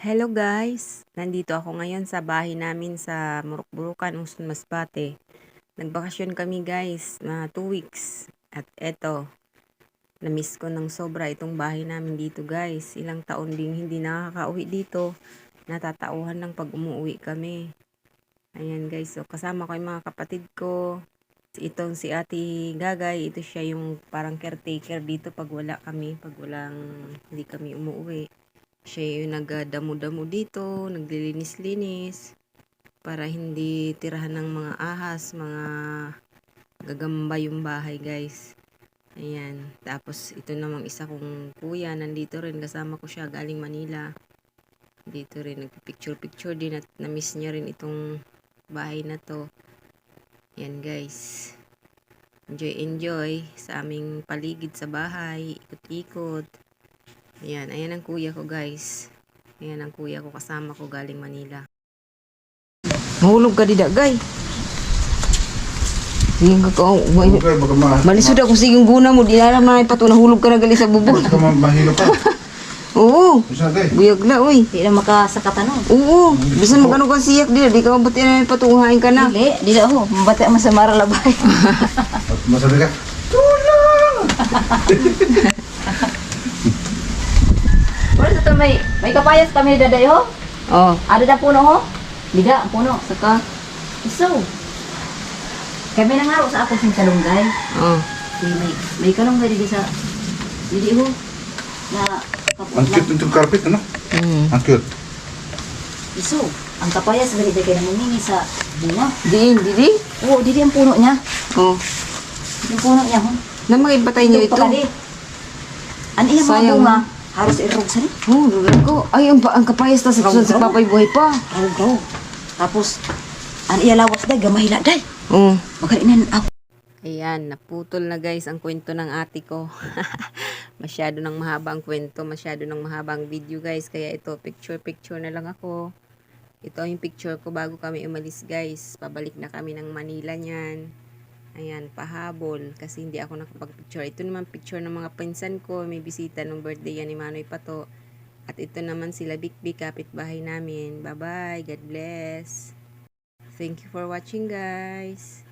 Hello guys! Nandito ako ngayon sa bahay namin sa Murukburukan, Uston Masbate. Nagbakasyon kami guys, na 2 weeks. At eto, na-miss ko ng sobra itong bahay namin dito guys. Ilang taon ding hindi nakakauwi dito. Natatauhan lang pag umuwi kami. Ayan guys, so kasama ko yung mga kapatid ko. Itong si Ate Gagay, ito siya yung parang caretaker dito pag wala kami, pag hindi kami umuwi. Siya yung nagdamo-damo dito, naglilinis-linis para hindi tirahan ng mga ahas, mga gagamba yung bahay guys. Ayan. Tapos ito namang isa kong kuya, nandito rin, kasama ko siya galing Manila. Dito rin, nagpipicture-picture din at na-miss niya rin itong bahay na to. Ayan guys. Enjoy sa aming paligid sa bahay, ikot-ikot. Ayan ang kuya ko guys. Ayan ang kuya ko, kasama ko galing Manila. Mahulog ka dida, gay. Sige ka ko. Malisod ako sigong guna mo. Di alam na ipato nahulog ka na gali sa bubon. Ka mahilo pa. Oo. Bisa gay. Buyag na, uy. Di na makasakatan no. Oo. Bisan magano ka siyak dida. Di ka mabati na ipatungahin ka na. Dili ako. Mabati ang masamara labay. Masabi ka. Wala sa to may kapayas kami daday ho. Oh. Ada da puno ho. Dida ang puno saka iso. Kami nangaro sa ako sing kalunggay. Oh. May kalunggay didi sa didi ho. Na Ang cute itong carpet, ano? Ang cute. iso. Ang kapayas gali kay namungingi sa bunga. Didi? Oo, didi ang puno niya. Oh. Yung puno niya ho. Na makipatay niyo ito. Ano iya mga Sayang. bunga? Haros irog sa rin. Oh, lugar ko. Ay, ang kapayas ta sa papay buhay pa. Raw. Tapos, ano iya lawas day, gamahila day. Oh. Magkainan ako. Ayan, naputol na guys ang kwento ng ate ko. Masyado nang mahaba ang kwento, masyado nang mahaba ang video guys. Kaya ito, picture na lang ako. Ito yung picture ko bago kami umalis guys. Pabalik na kami ng Manila niyan. Ayan, pahabol. Kasi hindi ako nakapag-picture. Ito naman picture ng mga pinsan ko. May bisita nung birthday yan ni Manoy Pato. At ito naman sila Big kapitbahay namin. Bye-bye. God bless. Thank you for watching guys.